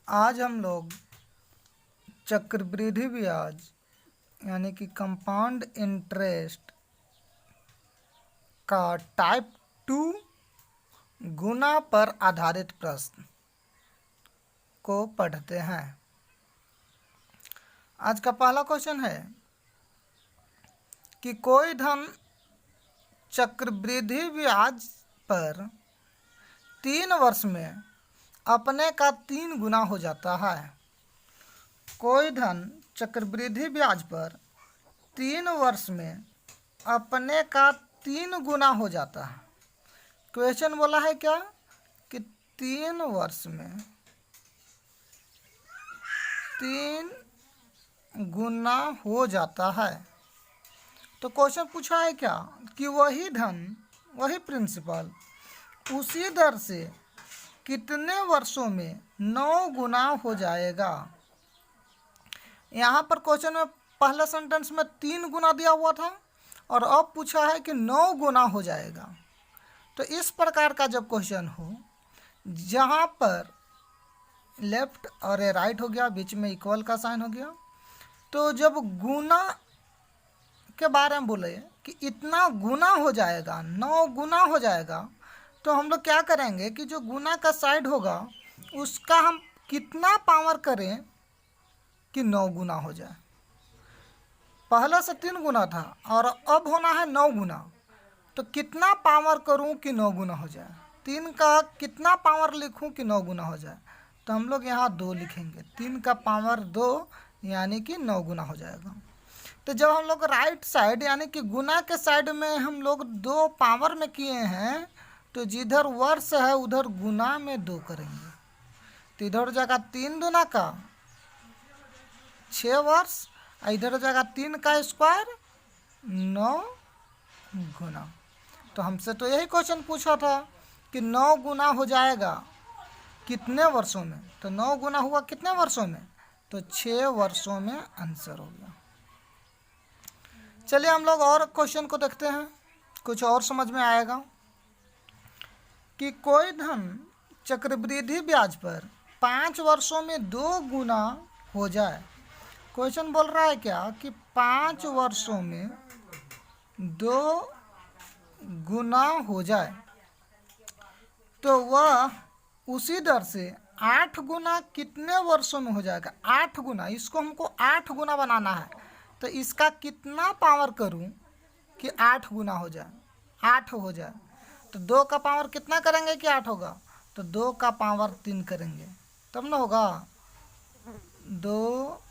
आज हम लोग चक्रवृद्धि ब्याज यानी कि कंपाउंड इंटरेस्ट का टाइप 2 गुना पर आधारित प्रश्न को पढ़ते हैं। आज का पहला क्वेश्चन है कि कोई धन चक्रवृद्धि ब्याज पर 3 वर्ष में अपने का 3 गुना हो जाता है। कोई धन चक्रवृद्धि ब्याज पर 3 वर्ष में अपने का 3 गुना हो जाता है। क्वेश्चन बोला है क्या कि 3 वर्ष में 3 गुना हो जाता है। तो क्वेश्चन पूछा है क्या कि वही धन, वही प्रिंसिपल उसी दर से कितने वर्षों में 9 गुना हो जाएगा। यहाँ पर क्वेश्चन में पहला सेंटेंस में 3 गुना दिया हुआ था और अब पूछा है कि 9 गुना हो जाएगा। तो इस प्रकार का जब क्वेश्चन हो जहाँ पर लेफ्ट और राइट हो गया, बीच में इक्वल का साइन हो गया, तो जब गुना के बारे में बोले कि इतना गुना हो जाएगा, 9 गुना हो जाएगा, तो हम लोग क्या करेंगे कि जो गुना का साइड होगा उसका हम कितना पावर करें कि 9 गुना हो जाए। पहले से 3 गुना था और अब होना है 9 गुना, तो कितना पावर करूं कि 9 गुना हो जाए। 3 का कितना पावर लिखूं कि 9 गुना हो जाए, तो हम लोग यहाँ 2 लिखेंगे। 3 का पावर 2 यानी कि 9 गुना हो जाएगा। तो जब हम लोग राइट साइड यानी कि गुना के साइड में हम लोग 2 पावर में किए हैं, तो जिधर वर्ष है उधर गुना में 2 करेंगे। तो इधर हो जाएगा 3 दूना का 6 वर्ष, इधर हो जाएगा 3 का स्क्वायर 9 गुना। तो हमसे तो यही क्वेश्चन पूछा था कि 9 गुना हो जाएगा कितने वर्षों में। तो 9 गुना हुआ कितने वर्षों में, तो 6 वर्षों में आंसर हो गया। चलिए हम लोग और क्वेश्चन को देखते हैं, कुछ और समझ में आएगा। कि कोई धन चक्रवृद्धि ब्याज पर 5 वर्षों में 2 गुना हो जाए। क्वेश्चन बोल रहा है क्या कि 5 वर्षों में 2 गुना हो जाए, तो वह उसी दर से 8 गुना कितने वर्षों में हो जाएगा। 8 गुना, इसको हमको 8 गुना बनाना है, तो इसका कितना पावर करूं कि 8 गुना हो जाए, 8 हो जाए। तो 2 का पावर कितना करेंगे कि 8 होगा, तो 2 का पावर 3 करेंगे तब ना होगा। 2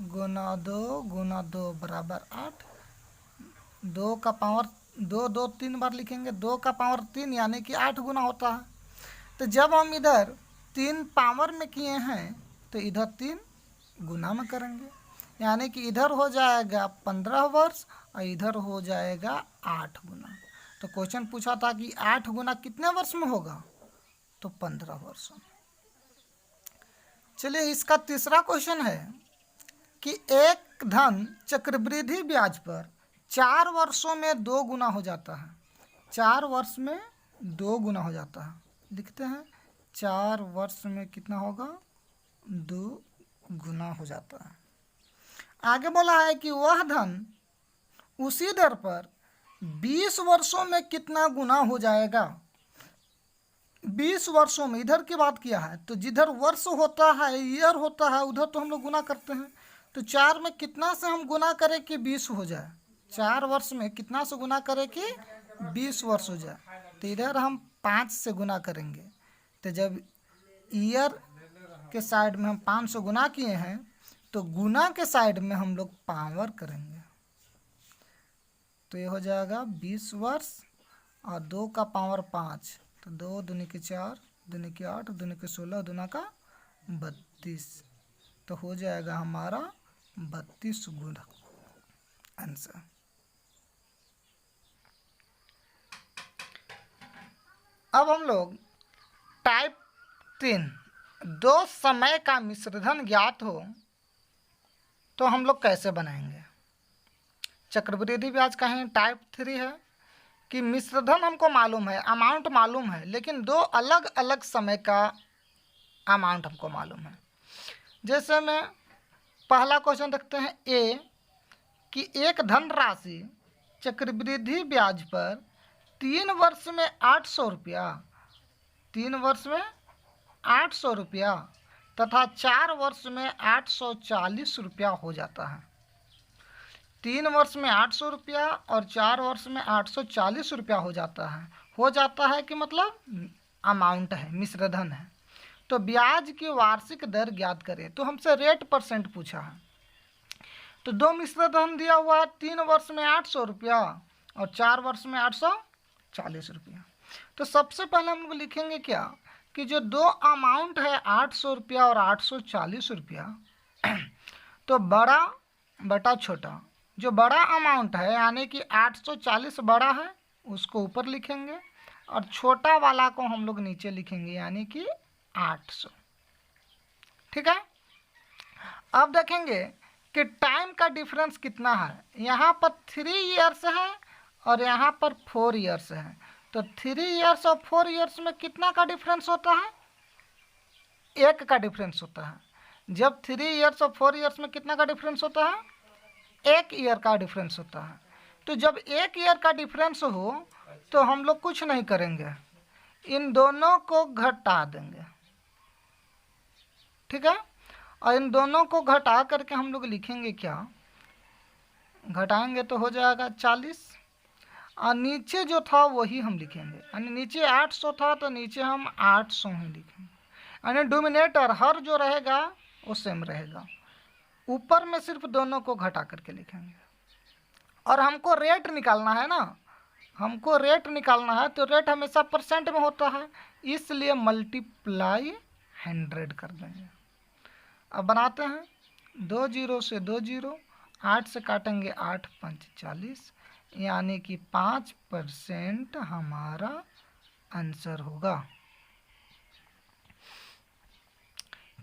गुना 2 गुना 2 बराबर 8। 2 का पावर 2 2 3 बार लिखेंगे, 2 का पावर 3 यानी कि 8 गुना होता है। तो जब हम इधर 3 पावर में किए हैं तो इधर 3 गुना में करेंगे, यानी कि इधर हो जाएगा 15 वर्ष और इधर हो जाएगा 8 गुना। तो क्वेश्चन पूछा था कि 8 गुना कितने वर्ष में होगा, तो 15 वर्षों में। चलिए इसका तीसरा क्वेश्चन है कि एक धन चक्रवृद्धि ब्याज पर 4 वर्षों में 2 गुना हो जाता है। 4 वर्ष में 2 गुना हो जाता है। लिखते हैं 4 वर्ष में कितना होगा, 2 गुना हो जाता है। आगे बोला है कि वह धन उसी दर पर 20 वर्षों में कितना गुना हो जाएगा। 20 वर्षों में, इधर की बात किया है, तो जिधर वर्ष होता है, ईयर होता है, उधर तो हम लोग गुना करते हैं। तो 4 में कितना से हम गुना करें कि 20 हो जाए। 4 वर्ष में कितना से गुना करें कि 20 वर्ष हो जाए। तो इधर हम 5 से गुना करेंगे। तो जब ईयर के साइड में हम 5 से गुना किए हैं, तो गुना के साइड में हम लोग पावर करेंगे। तो ये हो जाएगा 20 वर्ष और 2 का पावर 5, तो 2 दूनी के 4, दूनी के 8, दूनी के 16, दूना का 32। तो हो जाएगा हमारा 32 गुना आंसर। अब हम लोग टाइप 3 2 समय का मिश्रधन ज्ञात हो तो हम लोग कैसे बनाएंगे। चक्रवृद्धि ब्याज का है टाइप 3 है कि मिश्रधन हमको मालूम है, अमाउंट मालूम है, लेकिन 2 अलग अलग समय का अमाउंट हमको मालूम है। जैसे में पहला क्वेश्चन देखते हैं ए कि एक धनराशि चक्रवृद्धि ब्याज पर 3 वर्ष में 800 रुपया, 3 वर्ष में 800 रुपया तथा 4 वर्ष में 840 रुपया हो जाता है। 3 वर्ष में 800 रुपया और 4 वर्ष में 840 रुपया हो जाता है। हो जाता है कि मतलब अमाउंट है, मिश्रधन है। तो ब्याज की वार्षिक दर ज्ञात करें। तो हमसे रेट परसेंट पूछा है। तो दो मिश्रधन दिया हुआ है, 3 वर्ष में 800 रुपया और 4 वर्ष में 840 रुपया। तो सबसे पहले हम लोग लिखेंगे क्या कि जो दो अमाउंट है 800 रुपया और 840 रुपया, तो बड़ा बटा छोटा, जो बड़ा अमाउंट है यानी कि 840 बड़ा है उसको ऊपर लिखेंगे और छोटा वाला को हम लोग नीचे लिखेंगे यानी कि 800। ठीक है। अब देखेंगे कि टाइम का डिफरेंस कितना है। यहाँ पर 3 इयर्स है और यहाँ पर 4 इयर्स है। तो 3 इयर्स और 4 इयर्स में कितना का डिफरेंस होता है? 1 का डिफरेंस होता है। जब 3 इयर्स और 4 इयर्स में कितना का डिफरेंस होता है? 1 ईयर का डिफरेंस होता है। तो जब 1 ईयर का डिफरेंस हो तो हम लोग कुछ नहीं करेंगे, इन दोनों को घटा देंगे। ठीक है। और इन दोनों को घटा करके हम लोग लिखेंगे क्या, घटाएंगे तो हो जाएगा 40 और नीचे जो था वही हम लिखेंगे, यानी नीचे 800 था तो नीचे हम 800 ही लिखेंगे। यानी डोमिनेटर हर जो रहेगा वो सेम रहेगा, ऊपर में सिर्फ दोनों को घटा करके लिखेंगे। और हमको रेट निकालना है ना, हमको रेट निकालना है तो रेट हमेशा परसेंट में होता है, इसलिए मल्टीप्लाई 100 कर देंगे। अब बनाते हैं 2 0 से 2 0, 8 से काटेंगे 8 5 40, यानी कि 5% हमारा आंसर होगा।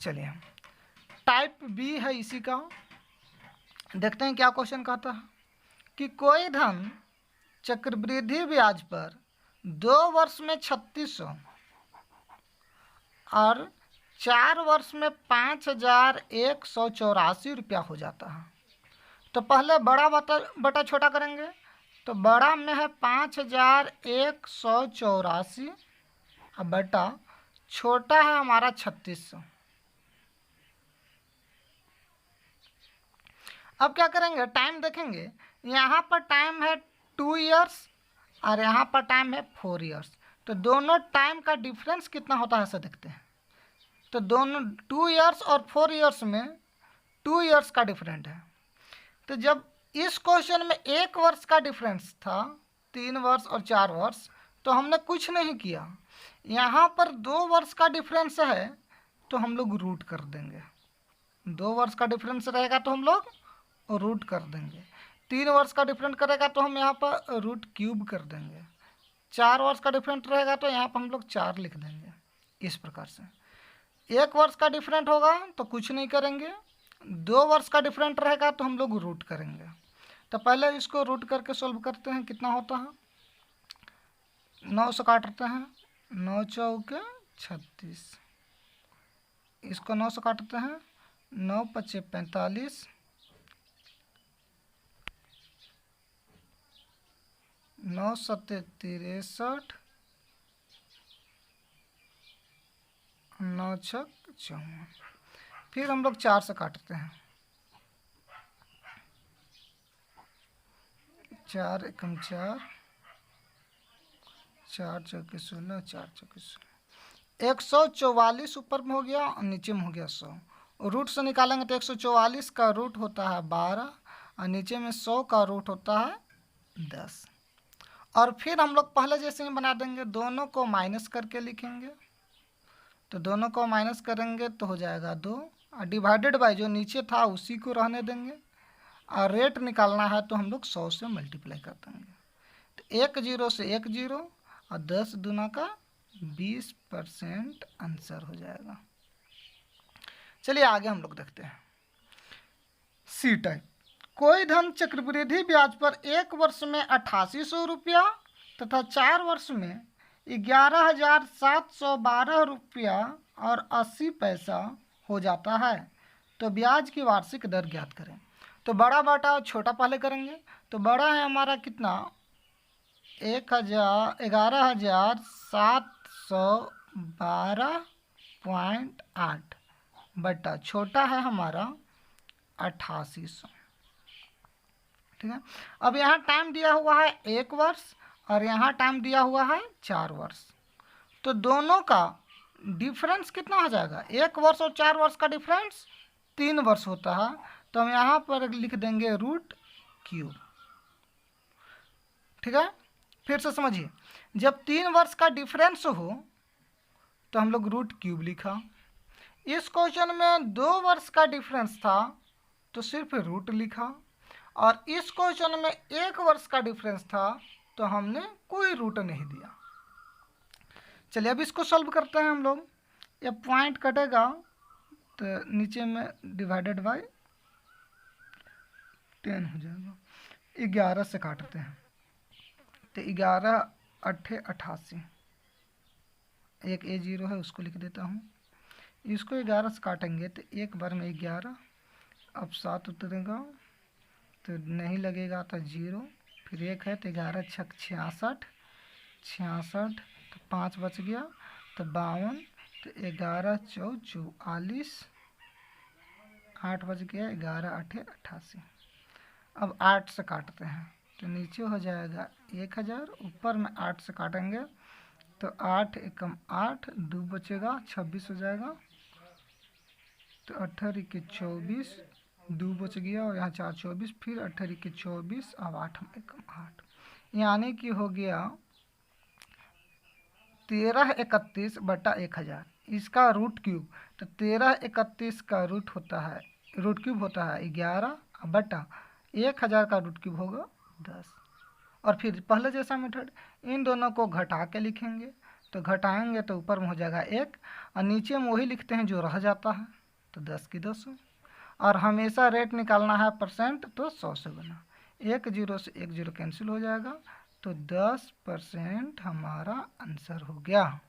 चलिए टाइप बी है इसी का, देखते हैं क्या क्वेश्चन कहता है कि कोई धन चक्रवृद्धि ब्याज पर 2 वर्ष में 3600 और 4 वर्ष में 5184 रुपया हो जाता है। तो पहले बड़ा बटा छोटा करेंगे। तो बड़ा में है 5184 और बटा छोटा है हमारा 3600। अब क्या करेंगे, टाइम देखेंगे। यहाँ पर टाइम है 2 इयर्स और यहाँ पर टाइम है 4 इयर्स। तो दोनों टाइम का डिफरेंस कितना होता है ऐसा देखते हैं। तो दोनों 2 इयर्स और 4 इयर्स में 2 इयर्स का डिफरेंट है। तो जब इस क्वेश्चन में 1 वर्ष का डिफरेंस था, 3 वर्ष और 4 वर्ष, तो हमने कुछ नहीं किया। यहाँ पर 2 वर्ष का डिफरेंस है तो हम लोग रूट कर देंगे। 2 वर्ष का डिफरेंस रहेगा तो हम लोग रूट कर देंगे। 3 वर्ष का डिफरेंट करेगा तो हम यहाँ पर रूट क्यूब कर देंगे। 4 वर्ष का डिफरेंट रहेगा तो यहाँ पर हम लोग 4 लिख देंगे। इस प्रकार से 1 वर्ष का डिफरेंट होगा तो कुछ नहीं करेंगे, 2 वर्ष का डिफरेंट रहेगा तो हम लोग रूट करेंगे। तो पहले इसको रूट करके सॉल्व करते हैं, कितना होता है। 9 से काटते हैं, 9 चौके 36, इसको 9 से काटते हैं, 9 पचे 45, 9 सत्ते 63, 9 छक 54। फिर हम लोग 4 से काटते हैं, 4 एकम 4, 4 चौके 16, 4 चौके 16, 144 ऊपर में हो गया और नीचे में हो गया 100। रूट से निकालेंगे तो 144 का रूट होता है 12 और नीचे में 100 का रूट होता है 10। और फिर हम लोग पहले जैसे ही बना देंगे, दोनों को माइनस करके लिखेंगे। तो दोनों को माइनस करेंगे तो हो जाएगा 2 और डिवाइडेड बाय जो नीचे था उसी को रहने देंगे। और रेट निकालना है तो हम लोग 100 से मल्टीप्लाई कर देंगे। तो 1 0 से 1 0 और 10 दूना का 20% आंसर हो जाएगा। चलिए आगे हम लोग देखते हैं सी टाइप। कोई धन चक्रवृद्धि ब्याज पर 1 वर्ष में 8800 रुपया तथा 4 वर्ष में 11,712 रुपया और 80 पैसा हो जाता है। तो ब्याज की वार्षिक दर ज्ञात करें। तो बड़ा बटा छोटा पहले करेंगे। तो बड़ा है हमारा कितना, 11,712.8 बटा छोटा है हमारा 8800। ठीक है। अब यहाँ टाइम दिया हुआ है 1 वर्ष और यहाँ टाइम दिया हुआ है 4 वर्ष। तो दोनों का डिफरेंस कितना हो जाएगा, 1 वर्ष और 4 वर्ष का डिफरेंस 3 वर्ष होता है। तो हम यहाँ पर लिख देंगे √3। ठीक है। फिर से समझिए, जब 3 वर्ष का डिफरेंस हो तो हम लोग √3 लिखा। इस क्वेश्चन में 2 वर्ष का डिफरेंस था तो सिर्फ रूट लिखा, और इस क्वेश्चन में 1 वर्ष का डिफरेंस था तो हमने कोई रूट नहीं दिया। चलिए अब इसको सॉल्व करते हैं हम लोग। ये पॉइंट कटेगा तो नीचे में डिवाइडेड बाय 10 हो जाएगा। 11 से काटते हैं तो 11 8 88, एक A0 है उसको लिख देता हूँ। इसको 11 से काटेंगे तो एक बार में 11, अब 7 उतरेगा तो नहीं लगेगा तो 0, फिर 1 है तो 11 छक 66, 66 तो 5 बच गया तो 52, तो 11 4 44, 8 बच गया, 11 8 88। अब 8 से काटते हैं तो नीचे हो जाएगा 1000, ऊपर में 8 से काटेंगे तो 8 एकम 8, 2 बचेगा 26 हो जाएगा, तो 18 के 24, 2 बच गया और यहाँ 4 24, फिर 18 के 24, अब 8 एकम 8, यानी कि हो गया 1331 बटा 1000। इसका √3, तो 1331 का √3 होता है 11 बटा 1000 का √3 होगा 10। और फिर पहले जैसा मेथड, इन दोनों को घटा के लिखेंगे तो घटाएंगे तो ऊपर में हो जाएगा 1 और नीचे में वही लिखते हैं जो रह जाता है, तो 10 की 10। और हमेशा रेट निकालना है परसेंट, तो 100 से गुना, 1 0 से 1 0 कैंसिल हो जाएगा, तो 10% हमारा आंसर हो गया।